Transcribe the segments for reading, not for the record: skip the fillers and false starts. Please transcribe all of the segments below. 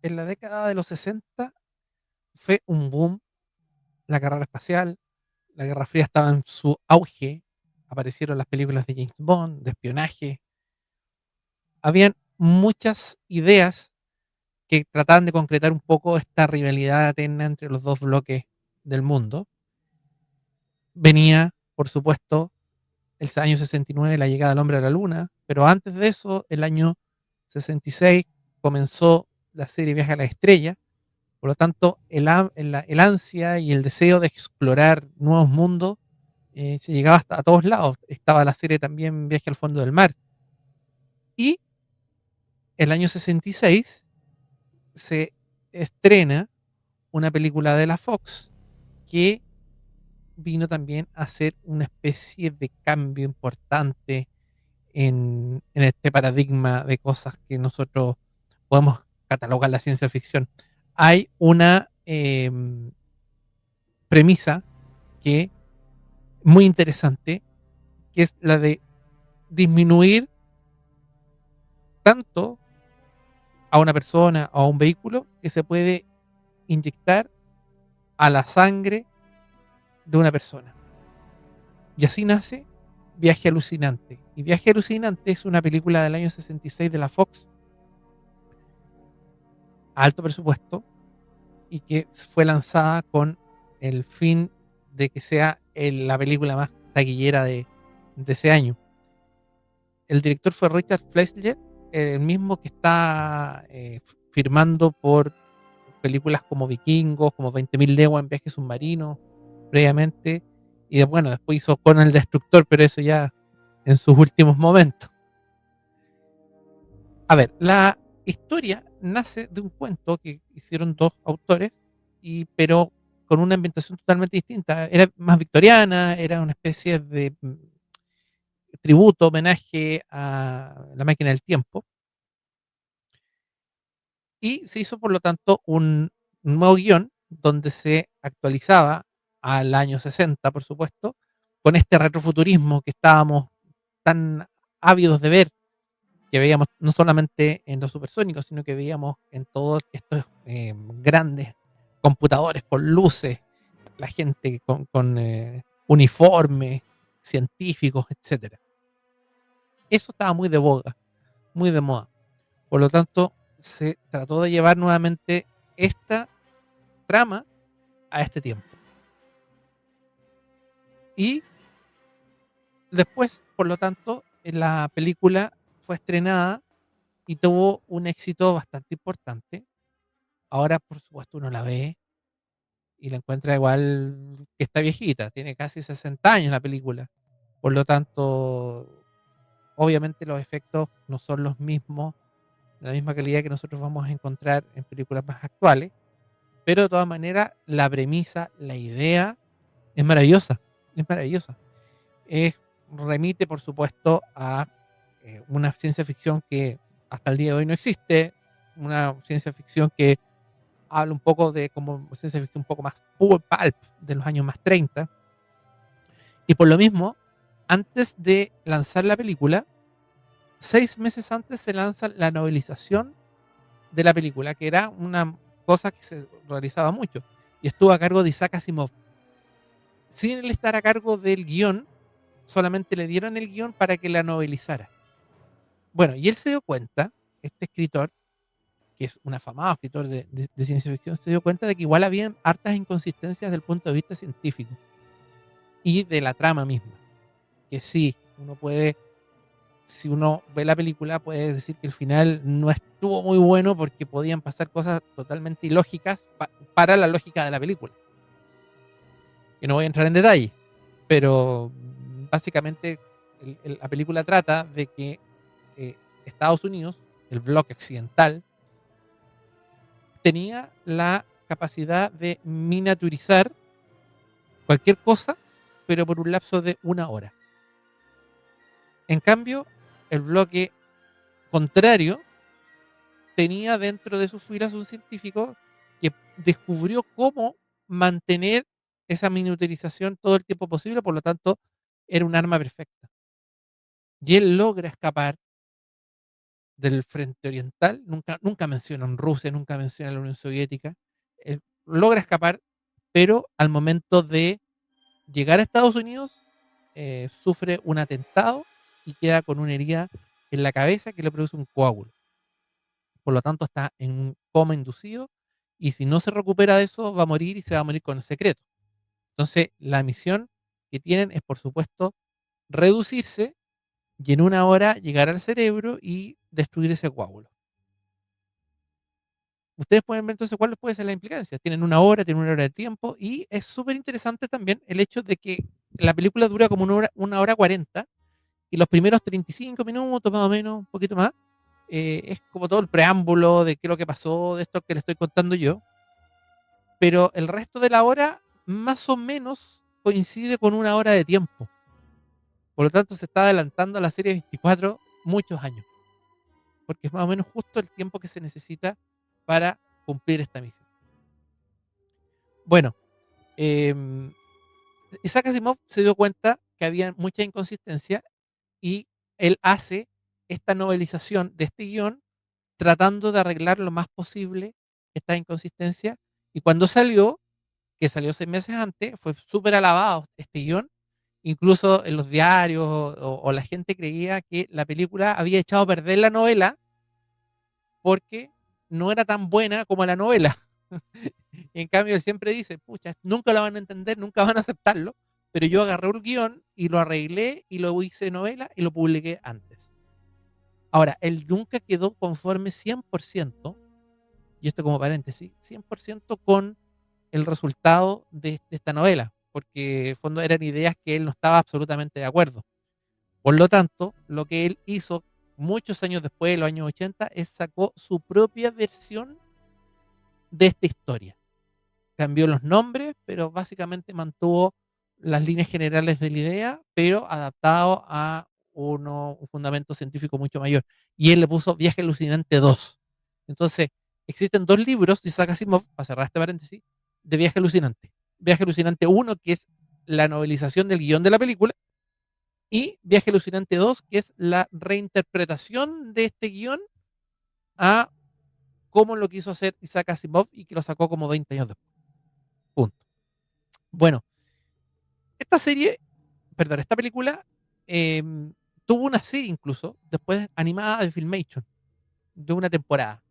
En la década de los 60 fue un boom la carrera espacial, la Guerra Fría estaba en su auge, aparecieron las películas de James Bond, de espionaje, habían muchas ideas que trataban de concretar un poco esta rivalidad eterna entre los dos bloques del mundo. Venía, por supuesto, el año 69, la llegada del hombre a la luna, pero antes de eso, el año 66, comenzó la serie Viaje a la Estrella. Por lo tanto, el ansia y el deseo de explorar nuevos mundos se llegaba hasta a todos lados. Estaba la serie también Viaje al fondo del mar. Y el año 66 se estrena una película de la Fox que vino también a hacer una especie de cambio importante en este paradigma de cosas que nosotros podemos catalogar la ciencia ficción. Hay una premisa que muy interesante, que es la de disminuir tanto a una persona o a un vehículo que se puede inyectar a la sangre de una persona. Y así nace Viaje Alucinante. Y Viaje Alucinante es una película del año 66 de la Fox, a alto presupuesto, y que fue lanzada con el fin de que sea la película más taquillera de ese año. El director fue Richard Fleischer, el mismo que está firmando por películas como Vikingos, como 20.000 leguas en viaje submarino, previamente. Y bueno, después hizo Conan el Destructor, pero eso ya en sus últimos momentos. A ver, la historia nace de un cuento que hicieron dos autores, pero con una ambientación totalmente distinta. Era más victoriana, era una especie de tributo, homenaje a La máquina del tiempo. Y se hizo, por lo tanto, un nuevo guión donde se actualizaba al año 60, por supuesto, con este retrofuturismo que estábamos tan ávidos de ver, que veíamos no solamente en los supersónicos, sino que veíamos en todos estos grandes computadores con luces, la gente con uniformes científicos, etcétera. Eso estaba muy de boga, muy de moda. Por lo tanto, se trató de llevar nuevamente esta trama a este tiempo. Y después, por lo tanto, la película fue estrenada y tuvo un éxito bastante importante. Ahora, por supuesto, uno la ve y la encuentra igual que está viejita, tiene casi 60 años la película. Por lo tanto, obviamente los efectos no son los mismos, de la misma calidad que nosotros vamos a encontrar en películas más actuales, pero de todas maneras la premisa, la idea es maravillosa, es maravillosa. Es, remite, por supuesto, a una ciencia ficción que hasta el día de hoy no existe, una ciencia ficción que habla un poco de como ciencia ficción un poco más pulp de los años más 30. Y por lo mismo, antes de lanzar la película, 6 meses antes se lanza la novelización de la película, que era una cosa que se realizaba mucho. Y estuvo a cargo de Isaac Asimov. Sin él estar a cargo del guión, solamente le dieron el guión para que la novelizara. Bueno, y él se dio cuenta, este escritor, que es un afamado escritor de ciencia ficción, se dio cuenta de que igual habían hartas inconsistencias desde el punto de vista científico y de la trama misma. Que sí, uno puede, si uno ve la película, puede decir que el final no estuvo muy bueno porque podían pasar cosas totalmente ilógicas para la lógica de la película. Que no voy a entrar en detalle, pero básicamente la película trata de que Estados Unidos, el bloque occidental, tenía la capacidad de miniaturizar cualquier cosa, pero por un lapso de 1 hora. En cambio, el bloque contrario tenía dentro de sus filas un científico que descubrió cómo mantener esa miniaturización todo el tiempo posible, por lo tanto, era un arma perfecta. Y él logra escapar del frente oriental, nunca mencionan Rusia, nunca mencionan la Unión Soviética, logra escapar, pero al momento de llegar a Estados Unidos, sufre un atentado y queda con una herida en la cabeza que le produce un coágulo. Por lo tanto, está en un coma inducido y si no se recupera de eso, va a morir y se va a morir con el secreto. Entonces, la misión que tienen es, por supuesto, reducirse y en una hora llegar al cerebro y destruir ese coágulo. Ustedes pueden ver entonces cuáles pueden ser las implicancias. Tienen una hora de tiempo y es súper interesante también el hecho de que la película dura como una hora 40 y los primeros 35 minutos, más o menos, un poquito más, es como todo el preámbulo de qué es lo que pasó, de esto que le estoy contando yo, pero el resto de la hora más o menos coincide con una hora de tiempo. Por lo tanto, se está adelantando a la serie 24 muchos años, porque es más o menos justo el tiempo que se necesita para cumplir esta misión. Bueno, eh, Isaac Asimov se dio cuenta que había mucha inconsistencia y él hace esta novelización de este guión tratando de arreglar lo más posible esta inconsistencia. Y cuando salió, que salió 6 meses antes, fue súper alabado este guión. Incluso en los diarios o la gente creía que la película había echado a perder la novela porque no era tan buena como la novela. Y en cambio, él siempre dice, pucha, nunca lo van a entender, nunca van a aceptarlo, pero yo agarré un guión y lo arreglé y lo hice novela y lo publiqué antes. Ahora, él nunca quedó conforme 100%, y esto como paréntesis, 100% con el resultado de esta novela, porque en fondo eran ideas que él no estaba absolutamente de acuerdo. Por lo tanto, lo que él hizo muchos años después, en los años 80, es sacó su propia versión de esta historia. Cambió los nombres, pero básicamente mantuvo las líneas generales de la idea, pero adaptado a un fundamento científico mucho mayor. Y él le puso Viaje Alucinante 2. Entonces, existen dos libros de Isaac Asimov, para cerrar este paréntesis, de Viaje Alucinante. Viaje Alucinante 1, que es la novelización del guión de la película, y Viaje Alucinante 2, que es la reinterpretación de este guión a cómo lo quiso hacer Isaac Asimov y que lo sacó como 20 años después. Punto. Bueno, esta serie, perdón, esta película eh, tuvo una serie incluso, después animada de Filmation, de una temporada.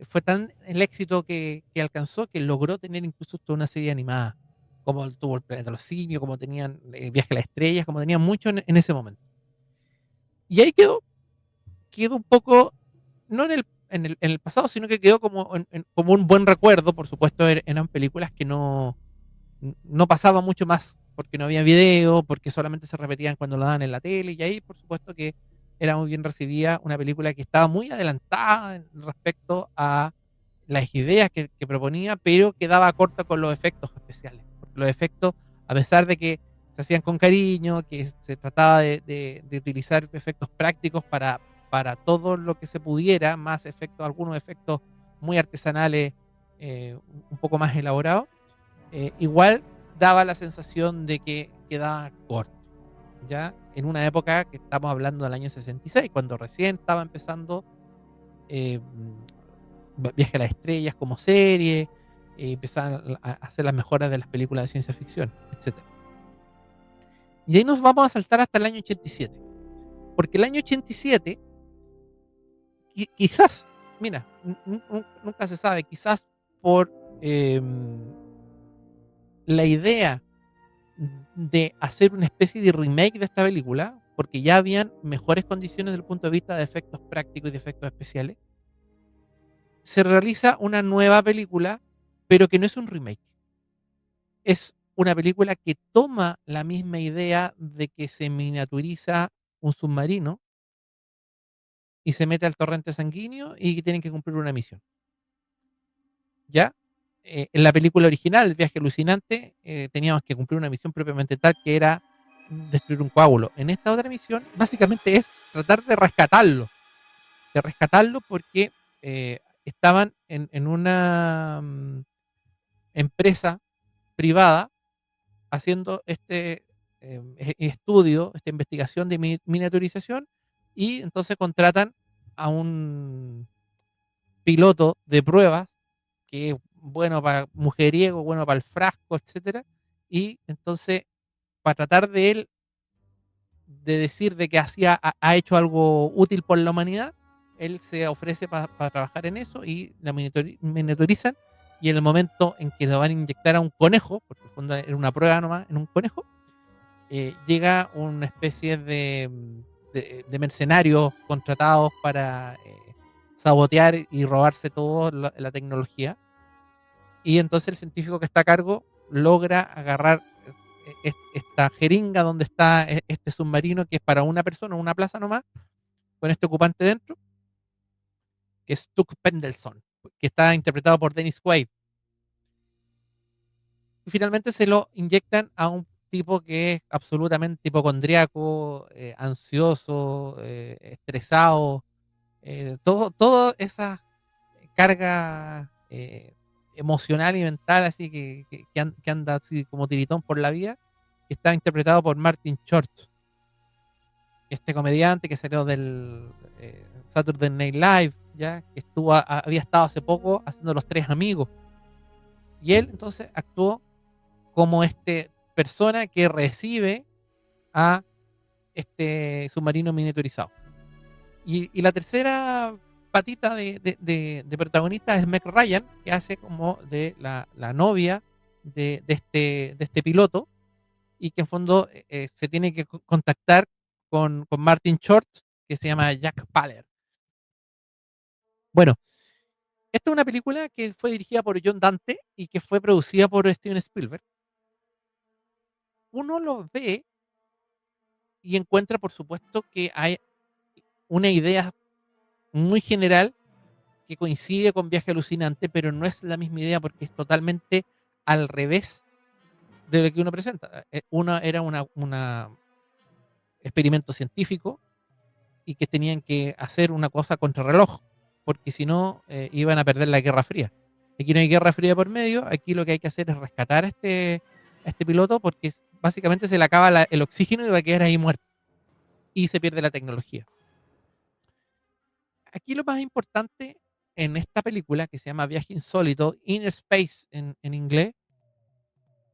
Fue tan el éxito que alcanzó que logró tener incluso toda una serie animada, como tuvo el Planeta de los Simios, como tenían Viaje a las Estrellas, como tenían mucho en ese momento. Y ahí quedó un poco, no en el pasado, sino que quedó como, como un buen recuerdo. Por supuesto, eran películas que no pasaba mucho más, porque no había video, porque solamente se repetían cuando lo daban en la tele, y ahí por supuesto que era muy bien recibida una película que estaba muy adelantada respecto a las ideas que proponía, pero quedaba corta con los efectos especiales, porque los efectos, a pesar de que se hacían con cariño, que se trataba de utilizar efectos prácticos para todo lo que se pudiera, más efectos, algunos efectos muy artesanales, un poco más elaborados, igual daba la sensación de que quedaba corto, ¿ya? En una época que estamos hablando del año 66, cuando recién estaba empezando eh, Viaje a las Estrellas como serie, empezaban a hacer las mejoras de las películas de ciencia ficción, etcétera. Y ahí nos vamos a saltar hasta el año 87, porque el año 87, quizás, mira, nunca se sabe, quizás por eh, la idea de hacer una especie de remake de esta película, porque ya habían mejores condiciones desde el punto de vista de efectos prácticos y de efectos especiales, se realiza una nueva película, pero que no es un remake. Es una película que toma la misma idea de que se miniaturiza un submarino y se mete al torrente sanguíneo y que tienen que cumplir una misión. ¿Ya? En la película original, El viaje alucinante, teníamos que cumplir una misión propiamente tal que era destruir un coágulo. En esta otra misión, básicamente es tratar de rescatarlo porque estaban en una empresa privada haciendo este estudio, esta investigación de miniaturización, y entonces contratan a un piloto de pruebas que es bueno para mujeriego, bueno para el frasco, etcétera, y entonces para tratar de él de decir de que ha hecho algo útil por la humanidad, él se ofrece para trabajar en eso y la monitorizan, y en el momento en que lo van a inyectar a un conejo, porque en el fondo era una prueba nomás en un conejo, llega una especie de mercenarios contratados para sabotear y robarse toda la tecnología. Y entonces el científico que está a cargo logra agarrar esta jeringa donde está este submarino, que es para una persona, una plaza nomás, con este ocupante dentro, que es Tuck Pendelson, que está interpretado por Dennis Quaid. Y finalmente se lo inyectan a un tipo que es absolutamente hipocondriaco, ansioso, estresado, todo esa carga emocional y mental, así que anda así como tiritón por la vida, que está interpretado por Martin Short, este comediante que salió del Saturday Night Live, ya que había estado hace poco haciendo Los Tres Amigos, y él entonces actuó como este persona que recibe a este submarino miniaturizado. Y la tercera patita de protagonista es Meg Ryan, que hace como de la novia de este piloto, y que en fondo se tiene que contactar con Martin Short, que se llama Jack Paller. Bueno, esta es una película que fue dirigida por John Dante y que fue producida por Steven Spielberg. Uno lo ve y encuentra, por supuesto, que hay una idea muy general que coincide con Viaje Alucinante, pero no es la misma idea porque es totalmente al revés de lo que uno presenta. Uno era una experimento científico y que tenían que hacer una cosa contra reloj, porque si no iban a perder la Guerra Fría. Aquí no hay Guerra Fría por medio, aquí lo que hay que hacer es rescatar a este piloto porque básicamente se le acaba el oxígeno y va a quedar ahí muerto y se pierde la tecnología. Aquí lo más importante en esta película, que se llama Viaje Insólito, Inner Space en inglés,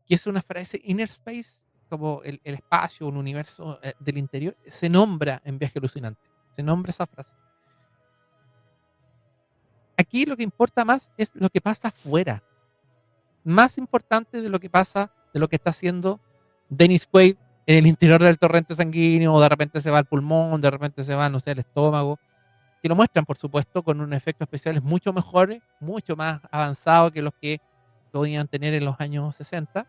que es una frase, Inner Space, como el espacio, un universo del interior, se nombra en Viaje Alucinante, se nombra esa frase. Aquí lo que importa más es lo que pasa afuera, más importante de lo que pasa, de lo que está haciendo Dennis Quaid en el interior del torrente sanguíneo, o de repente se va al pulmón, de repente se va, no sé, al estómago, que lo muestran, por supuesto, con un efecto especiales mucho mejores, mucho más avanzados que los que podían tener en los años 60,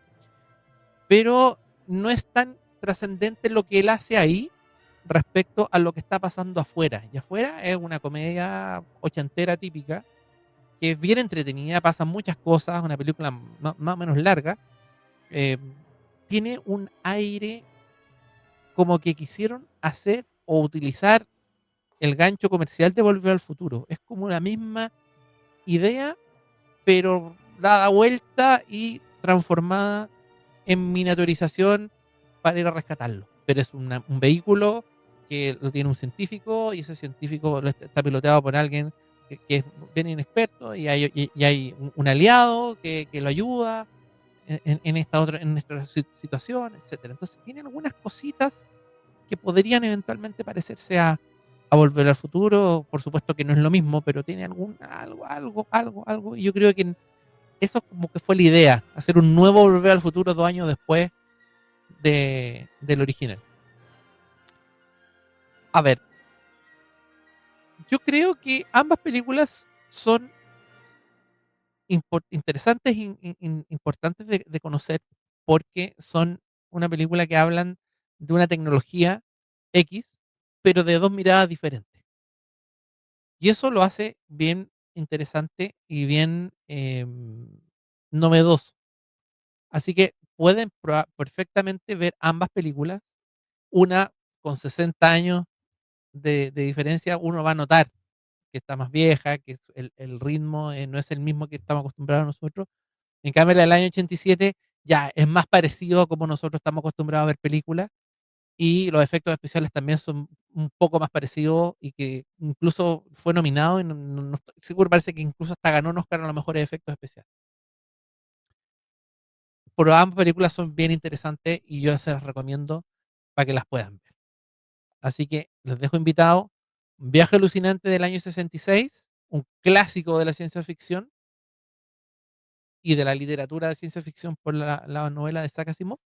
pero no es tan trascendente lo que él hace ahí respecto a lo que está pasando afuera. Y afuera es una comedia ochentera típica, que es bien entretenida, pasan muchas cosas, una película más o menos larga, eh, tiene un aire como que quisieron hacer o utilizar el gancho comercial de Volver al Futuro. Es como la misma idea, pero dada vuelta y transformada en miniaturización para ir a rescatarlo. Pero es un vehículo que lo tiene un científico, y ese científico está piloteado por alguien que es bien inexperto, y hay un aliado que lo ayuda en esta situación, etcétera. Entonces tiene algunas cositas que podrían eventualmente parecerse a Volver al Futuro. Por supuesto que no es lo mismo, pero tiene algo. Y yo creo que eso como que fue la idea, hacer un nuevo Volver al Futuro 2 años después del original. A ver, yo creo que ambas películas son interesantes e importantes de conocer, porque son una película que hablan de una tecnología X, pero de dos miradas diferentes. Y eso lo hace bien interesante y bien novedoso. Así que pueden perfectamente ver ambas películas, una con 60 años de diferencia. Uno va a notar que está más vieja, que el ritmo no es el mismo que estamos acostumbrados nosotros. En cambio, la del año 87 ya es más parecido a como nosotros estamos acostumbrados a ver películas, y los efectos especiales también son un poco más parecidos y que incluso fue nominado y no estoy seguro, parece que incluso hasta ganó un Oscar a los mejores efectos especiales. Pero ambas películas son bien interesantes y yo se las recomiendo para que las puedan ver. Así que los dejo invitados. Viaje alucinante del año 66, un clásico de la ciencia ficción y de la literatura de ciencia ficción por la novela de Isaac Asimov.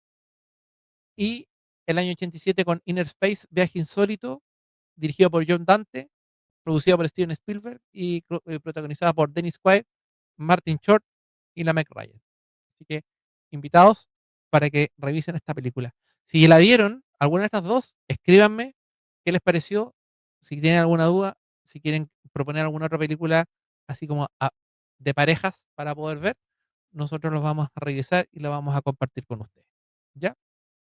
Y el año 87 con Inner Space, Viaje Insólito, dirigido por John Dante, producida por Steven Spielberg y protagonizada por Dennis Quaid, Martin Short y la Meg Ryan. Así que invitados para que revisen esta película. Si la vieron, alguna de estas dos, escríbanme qué les pareció, si tienen alguna duda, si quieren proponer alguna otra película, así como de parejas para poder ver, nosotros los vamos a revisar y la vamos a compartir con ustedes. ¿Ya?